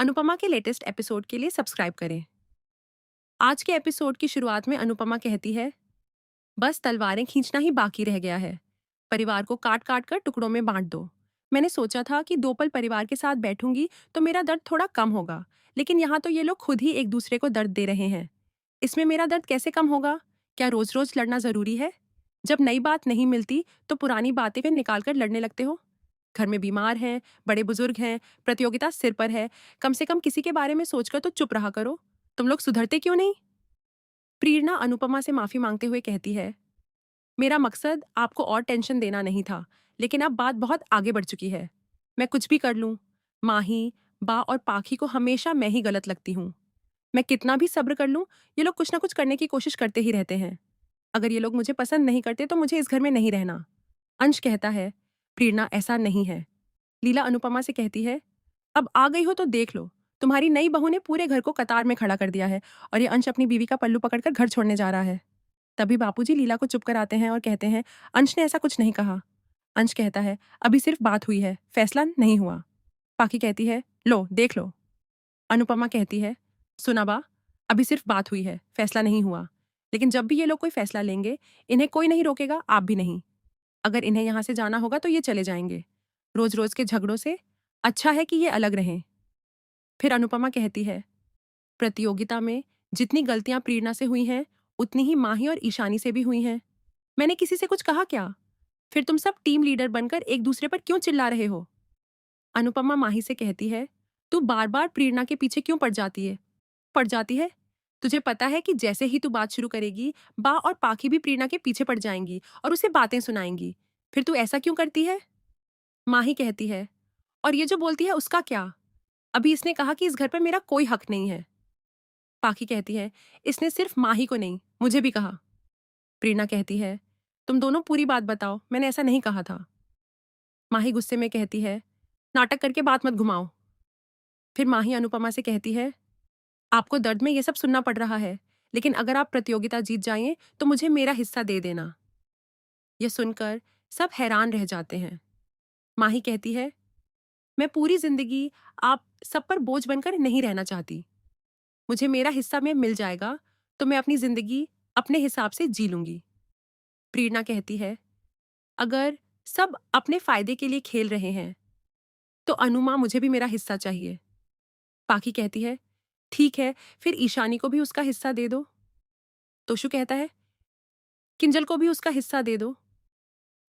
अनुपमा के latest episode के लिए सब्सक्राइब करें। आज के एपिसोड की शुरुआत में अनुपमा कहती है, बस तलवारें खींचना ही बाकी रह गया है। परिवार को काट काट कर टुकड़ों में बांट दो। मैंने सोचा था कि 2 पल परिवार के साथ बैठूंगी तो मेरा दर्द थोड़ा कम होगा, लेकिन यहाँ तो ये लोग खुद ही एक दूसरे को दर्द दे रहे हैं। इसमें मेरा दर्द कैसे कम होगा? क्या रोज रोज लड़ना जरूरी है? जब नई बात नहीं मिलती तो पुरानी बातें फिर निकाल कर लड़ने लगते हो। घर में बीमार हैं, बड़े बुजुर्ग हैं, प्रतियोगिता सिर पर है। कम से कम किसी के बारे में सोचकर तो चुप रहा करो। तुम लोग सुधरते क्यों नहीं? प्रेरणा अनुपमा से माफी मांगते हुए कहती है, मेरा मकसद आपको और टेंशन देना नहीं था, लेकिन अब बात बहुत आगे बढ़ चुकी है। मैं कुछ भी कर लूं, माही, बा और पाखी को हमेशा मैं ही गलत लगती हूँ। मैं कितना भी सब्र कर लूं, ये लोग कुछ ना कुछ करने की कोशिश करते ही रहते हैं। अगर ये लोग मुझे पसंद नहीं करते तो मुझे इस घर में नहीं रहना। अंश कहता है, प्रेरणा ऐसा नहीं है। लीला अनुपमा से कहती है, अब आ गई हो तो देख लो। तुम्हारी नई बहू ने पूरे घर को कतार में खड़ा कर दिया है और ये अंश अपनी बीवी का पल्लू पकड़कर घर छोड़ने जा रहा है। तभी बापूजी लीला को चुप कराते हैं और कहते हैं, अंश ने ऐसा कुछ नहीं कहा। अंश कहता है, अभी सिर्फ बात हुई है, फैसला नहीं हुआ। पाखी कहती है, लो देख लो। अनुपमा कहती है, सुना बा, अभी सिर्फ बात हुई है, फैसला नहीं हुआ। लेकिन जब भी ये लोग कोई फैसला लेंगे, इन्हें कोई नहीं रोकेगा, आप भी नहीं। अगर इन्हें यहाँ से जाना होगा तो ये चले जाएंगे। रोज रोज के झगड़ों से अच्छा है कि ये अलग रहें। फिर अनुपमा कहती है, प्रतियोगिता में जितनी गलतियां प्रेरणा से हुई हैं, उतनी ही माही और ईशानी से भी हुई हैं। मैंने किसी से कुछ कहा क्या? फिर तुम सब टीम लीडर बनकर एक दूसरे पर क्यों चिल्ला रहे हो? अनुपमा माही से कहती है, तू बार बार प्रेरणा के पीछे क्यों पड़ जाती है? तुझे पता है कि जैसे ही तू बात शुरू करेगी, बा और पाखी भी प्रेरणा के पीछे पड़ जाएंगी और उसे बातें सुनाएंगी। फिर तू ऐसा क्यों करती है? माही कहती है, और ये जो बोलती है उसका क्या? अभी इसने कहा कि इस घर पर मेरा कोई हक नहीं है। पाखी कहती है, इसने सिर्फ माही को नहीं, मुझे भी कहा। प्रेरणा कहती है, तुम दोनों पूरी बात बताओ, मैंने ऐसा नहीं कहा था। माही गुस्से में कहती है, नाटक करके बात मत घुमाओ। फिर माही अनुपमा से कहती है, आपको दर्द में ये सब सुनना पड़ रहा है, लेकिन अगर आप प्रतियोगिता जीत जाएं तो मुझे मेरा हिस्सा दे देना। यह सुनकर सब हैरान रह जाते हैं। माही कहती है, मैं पूरी जिंदगी आप सब पर बोझ बनकर नहीं रहना चाहती। मुझे मेरा हिस्सा में मिल जाएगा तो मैं अपनी जिंदगी अपने हिसाब से जी लूंगी। प्रेरणा कहती है, अगर सब अपने फायदे के लिए खेल रहे हैं तो अनुमा मुझे भी मेरा हिस्सा चाहिए। पाखी कहती है, ठीक है, फिर ईशानी को भी उसका हिस्सा दे दो। तोशु कहता है, किंजल को भी उसका हिस्सा दे दो।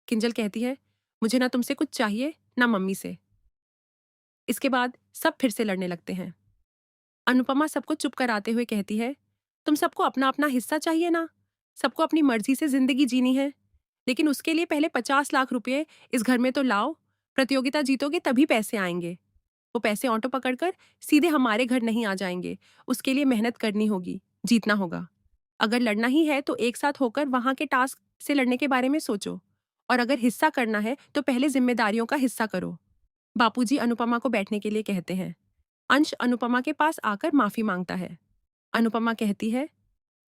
किंजल कहती है, मुझे ना तुमसे कुछ चाहिए ना मम्मी से। इसके बाद सब फिर से लड़ने लगते हैं। अनुपमा सबको चुप कराते हुए कहती है, तुम सबको अपना अपना हिस्सा चाहिए ना, सबको अपनी मर्जी से जिंदगी जीनी है, लेकिन उसके लिए पहले 50 लाख रुपए इस घर में तो लाओ। प्रतियोगिता जीतोगे तभी पैसे आएंगे। वो पैसे ऑटो पकड़कर सीधे हमारे घर नहीं आ जाएंगे। उसके लिए मेहनत करनी होगी, जीतना होगा। अगर लड़ना ही है तो एक साथ होकर वहां के टास्क से लड़ने के बारे में सोचो, और अगर हिस्सा करना है तो पहले जिम्मेदारियों का हिस्सा करो। बापूजी अनुपमा को बैठने के लिए कहते हैं। अंश अनुपमा के पास आकर माफी मांगता है। अनुपमा कहती है,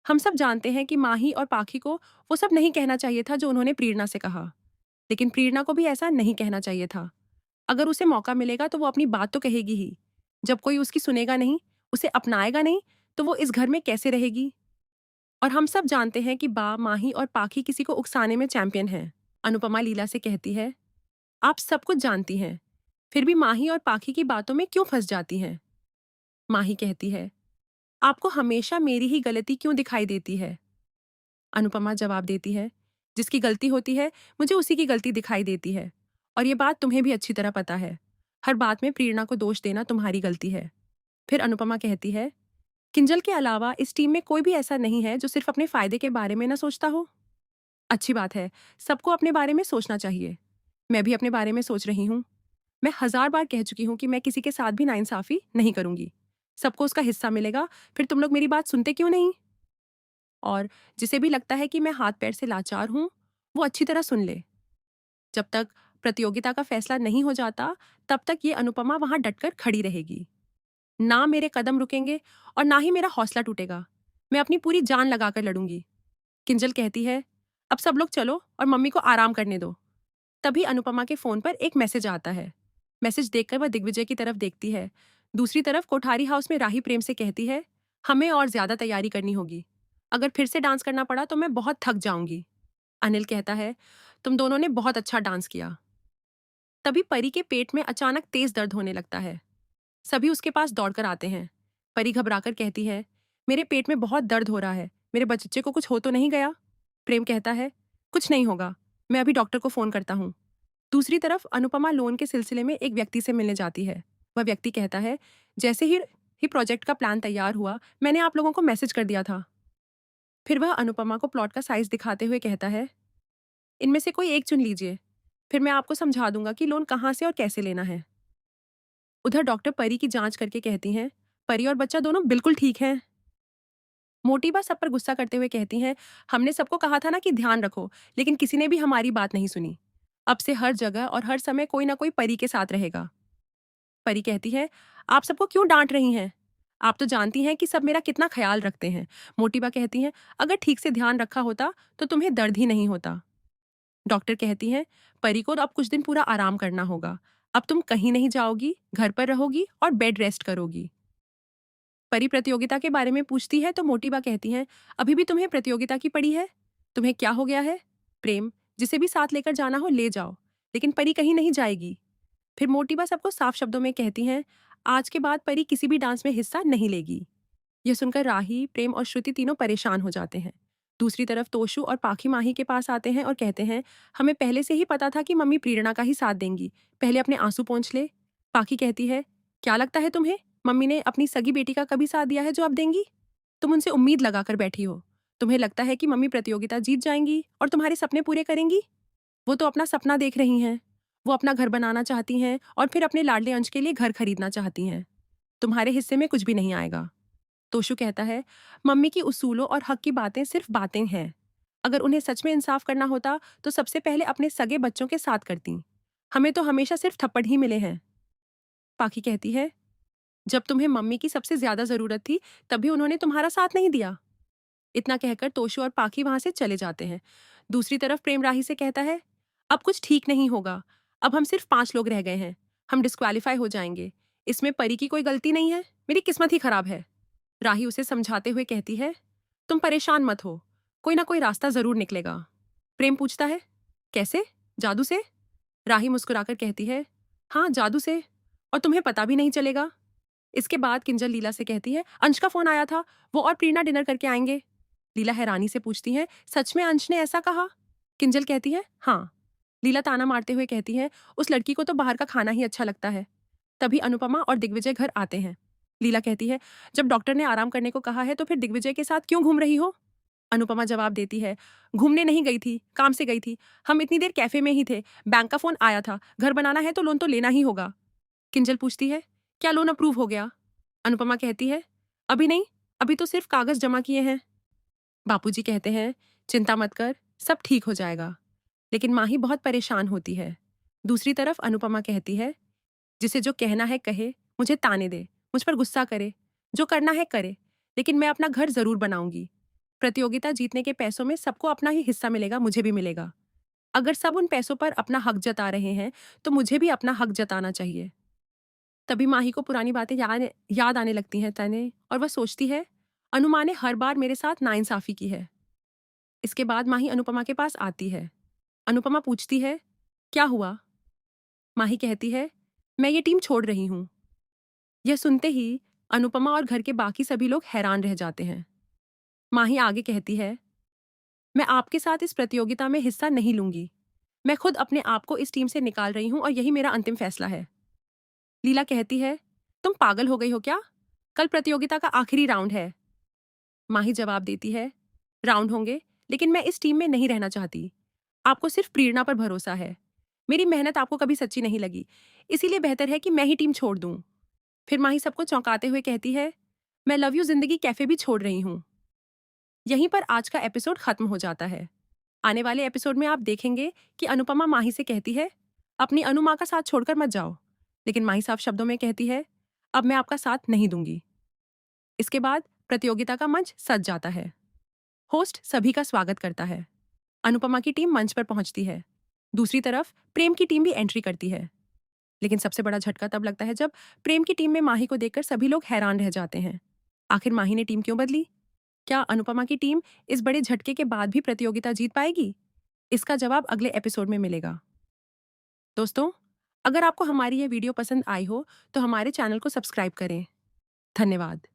हम सब जानते हैं कि माही और पाखी को वो सब नहीं कहना चाहिए था जो उन्होंने प्रेरणा से कहा, लेकिन प्रेरणा को भी ऐसा नहीं कहना चाहिए था। अगर उसे मौका मिलेगा तो वो अपनी बात तो कहेगी ही। जब कोई उसकी सुनेगा नहीं, उसे अपनाएगा नहीं, तो वो इस घर में कैसे रहेगी? और हम सब जानते हैं कि बा, माही और पाखी किसी को उकसाने में चैंपियन हैं। अनुपमा लीला से कहती है, आप सब कुछ जानती हैं, फिर भी माही और पाखी की बातों में क्यों फंस जाती हैं? माही कहती है, आपको हमेशा मेरी ही गलती क्यों दिखाई देती है? अनुपमा जवाब देती है, जिसकी गलती होती है मुझे उसी की गलती दिखाई देती है, और ये बात तुम्हें भी अच्छी तरह पता है। हर बात में प्रेरणा को दोष देना तुम्हारी गलती है। फिर अनुपमा कहती है, किंजल के अलावा इस टीम में कोई भी ऐसा नहीं है जो सिर्फ अपने फायदे के बारे में ना सोचता हो। अच्छी बात है, सबको अपने बारे में सोचना चाहिए। मैं भी अपने बारे में सोच रही हूँ। मैं 1000 बार कह चुकी हूँ कि मैं किसी के साथ भी नाइंसाफी नहीं करूंगी। सबको उसका हिस्सा मिलेगा, फिर तुम लोग मेरी बात सुनते क्यों नहीं? और जिसे भी लगता है कि मैं हाथ पैर से लाचार हूं, वो अच्छी तरह सुन ले। जब तक प्रतियोगिता का फैसला नहीं हो जाता, तब तक ये अनुपमा वहां डटकर खड़ी रहेगी। ना मेरे कदम रुकेंगे और ना ही मेरा हौसला टूटेगा। मैं अपनी पूरी जान लगाकर लड़ूंगी। किंजल कहती है, अब सब लोग चलो और मम्मी को आराम करने दो। तभी अनुपमा के फोन पर एक मैसेज आता है। मैसेज देखकर वह दिग्विजय की तरफ देखती है, दूसरी तरफ कोठारी हाउस में राही प्रेम से कहती है, हमें और ज्यादा तैयारी करनी होगी। अगर फिर से डांस करना पड़ा तो मैं बहुत थक जाऊंगी। अनिल कहता है, तुम दोनों ने बहुत अच्छा डांस किया। तभी परी के पेट में अचानक तेज दर्द होने लगता है। सभी उसके पास दौड़कर आते हैं। परी घबराकर कहती है, मेरे पेट में बहुत दर्द हो रहा है, मेरे बच्चे को कुछ हो तो नहीं गया? प्रेम कहता है, कुछ नहीं होगा, मैं अभी डॉक्टर को फोन करता हूँ। दूसरी तरफ अनुपमा लोन के सिलसिले में एक व्यक्ति से मिलने जाती है। वह व्यक्ति कहता है, जैसे ही प्रोजेक्ट का प्लान तैयार हुआ, मैंने आप लोगों को मैसेज कर दिया था। फिर वह अनुपमा को प्लॉट का साइज दिखाते हुए कहता है, इनमें से कोई एक चुन लीजिए, फिर मैं आपको समझा दूंगा कि लोन कहाँ से और कैसे लेना है। उधर डॉक्टर परी की जांच करके कहती हैं, परी और बच्चा दोनों बिल्कुल ठीक हैं। मोटीबा सब पर गुस्सा करते हुए कहती हैं, हमने सबको कहा था ना कि ध्यान रखो, लेकिन किसी ने भी हमारी बात नहीं सुनी। अब से हर जगह और हर समय कोई ना कोई परी के साथ रहेगा। परी कहती है, आप सबको क्यों डांट रही हैं? आप तो जानती हैं कि सब मेरा कितना ख्याल रखते हैं। मोटीबा कहती हैं, अगर ठीक से ध्यान रखा होता तो तुम्हें दर्द ही नहीं होता। डॉक्टर कहती हैं, परी को अब कुछ दिन पूरा आराम करना होगा। अब तुम कहीं नहीं जाओगी, घर पर रहोगी और बेड रेस्ट करोगी। परी प्रतियोगिता के बारे में पूछती है तो मोटीबा कहती हैं, अभी भी तुम्हें प्रतियोगिता की पड़ी है? तुम्हें क्या हो गया है? प्रेम, जिसे भी साथ लेकर जाना हो ले जाओ, लेकिन परी कहीं नहीं जाएगी। फिर मोटीबा सबको साफ शब्दों में कहती हैं, आज के बाद परी किसी भी डांस में हिस्सा नहीं लेगी। यह सुनकर राही, प्रेम और श्रुति तीनों परेशान हो जाते हैं। दूसरी तरफ तोशु और पाखी माही के पास आते हैं और कहते हैं, हमें पहले से ही पता था कि मम्मी प्रेरणा का ही साथ देंगी, पहले अपने आंसू पोंछ ले। पाखी कहती है, क्या लगता है तुम्हें, मम्मी ने अपनी सगी बेटी का कभी साथ दिया है जो अब देंगी? तुम उनसे उम्मीद लगाकर बैठी हो। तुम्हें लगता है कि मम्मी प्रतियोगिता जीत जाएंगी और तुम्हारे सपने पूरे करेंगी? वो तो अपना सपना देख रही हैं। वो अपना घर बनाना चाहती हैं और फिर अपने लाडले अंश के लिए घर खरीदना चाहती हैं। तुम्हारे हिस्से में कुछ भी नहीं आएगा। तोशु कहता है, मम्मी की उसूलों और हक की बातें सिर्फ बातें हैं। अगर उन्हें सच में इंसाफ करना होता तो सबसे पहले अपने सगे बच्चों के साथ करती। हमें तो हमेशा सिर्फ थप्पड़ ही मिले हैं। पाखी कहती है, जब तुम्हें मम्मी की सबसे ज्यादा जरूरत थी तभी उन्होंने तुम्हारा साथ नहीं दिया। इतना कहकर तोशु और पाखी वहां से चले जाते हैं। दूसरी तरफ प्रेम राही से कहता है, अब कुछ ठीक नहीं होगा। अब हम सिर्फ 5 लोग रह गए हैं, हम डिस्क्वालीफाई हो जाएंगे। इसमें परी की कोई गलती नहीं है, मेरी किस्मत ही खराब है। राही उसे समझाते हुए कहती है, तुम परेशान मत हो, कोई ना कोई रास्ता जरूर निकलेगा। प्रेम पूछता है, कैसे? जादू से? राही मुस्कुराकर कहती है, हाँ जादू से, और तुम्हें पता भी नहीं चलेगा। इसके बाद किंजल लीला से कहती है, अंश का फोन आया था, वो और प्रीना डिनर करके आएंगे। लीला हैरानी से पूछती है, सच में अंश ने ऐसा कहा? किंजल कहती है, हाँ। लीला ताना मारते हुए कहती है, उस लड़की को तो बाहर का खाना ही अच्छा लगता है। तभी अनुपमा और दिग्विजय घर आते हैं। लीला कहती है, जब डॉक्टर ने आराम करने को कहा है तो फिर दिग्विजय के साथ क्यों घूम रही हो? अनुपमा जवाब देती है, घूमने नहीं गई थी, काम से गई थी। हम इतनी देर कैफे में ही थे, बैंक का फोन आया था, घर बनाना है तो लोन तो लेना ही होगा। किंजल पूछती है, क्या लोन अप्रूव हो गया? अनुपमा कहती है, अभी नहीं, अभी तो सिर्फ कागज जमा किए हैं। बापूजी कहते हैं, चिंता मत कर, सब ठीक हो जाएगा। लेकिन माही बहुत परेशान होती है। दूसरी तरफ अनुपमा कहती है, जिसे जो कहना है कहे, मुझे ताने दे, मुझ पर गुस्सा करे, जो करना है करे, लेकिन मैं अपना घर जरूर बनाऊंगी। प्रतियोगिता जीतने के पैसों में सबको अपना ही हिस्सा मिलेगा, मुझे भी मिलेगा। अगर सब उन पैसों पर अपना हक जता रहे हैं तो मुझे भी अपना हक जताना चाहिए। तभी माही को पुरानी बातें याद आने लगती हैं तने, और वह सोचती है, अनुमा ने हर बार मेरे साथ नाइंसाफी की है। इसके बाद माही अनुपमा के पास आती है। अनुपमा पूछती है, क्या हुआ? माही कहती है, मैं ये टीम छोड़ रही हूं। यह सुनते ही अनुपमा और घर के बाकी सभी लोग हैरान रह जाते हैं। माही आगे कहती है, मैं आपके साथ इस प्रतियोगिता में हिस्सा नहीं लूंगी। मैं खुद अपने आप को इस टीम से निकाल रही हूं और यही मेरा अंतिम फैसला है। लीला कहती है, तुम पागल हो गई हो क्या? कल प्रतियोगिता का आखिरी राउंड है। माही जवाब देती है, राउंड होंगे, लेकिन मैं इस टीम में नहीं रहना चाहती। आपको सिर्फ प्रेरणा पर भरोसा है। मेरी मेहनत आपको कभी सच्ची नहीं लगी, इसीलिए बेहतर है कि मैं ही टीम छोड़ दूं। फिर माही सबको चौंकाते हुए कहती है, मैं लव यू जिंदगी कैफे भी छोड़ रही हूं। यहीं पर आज का एपिसोड खत्म हो जाता है। आने वाले एपिसोड में आप देखेंगे कि अनुपमा माही से कहती है, अपनी अनु माँ का साथ छोड़कर मत जाओ। लेकिन माही साफ शब्दों में कहती है, अब मैं आपका साथ नहीं दूंगी। इसके बाद प्रतियोगिता का मंच सज जाता है। होस्ट सभी का स्वागत करता है। अनुपमा की टीम मंच पर पहुंचती है। दूसरी तरफ प्रेम की टीम भी एंट्री करती है। लेकिन सबसे बड़ा झटका तब लगता है जब प्रेम की टीम में माही को देखकर सभी लोग हैरान रह जाते हैं। आखिर माही ने टीम क्यों बदली? क्या अनुपमा की टीम इस बड़े झटके के बाद भी प्रतियोगिता जीत पाएगी? इसका जवाब अगले एपिसोड में मिलेगा। दोस्तों, अगर आपको हमारी यह वीडियो पसंद आई हो तो हमारे चैनल को सब्सक्राइब करें। धन्यवाद।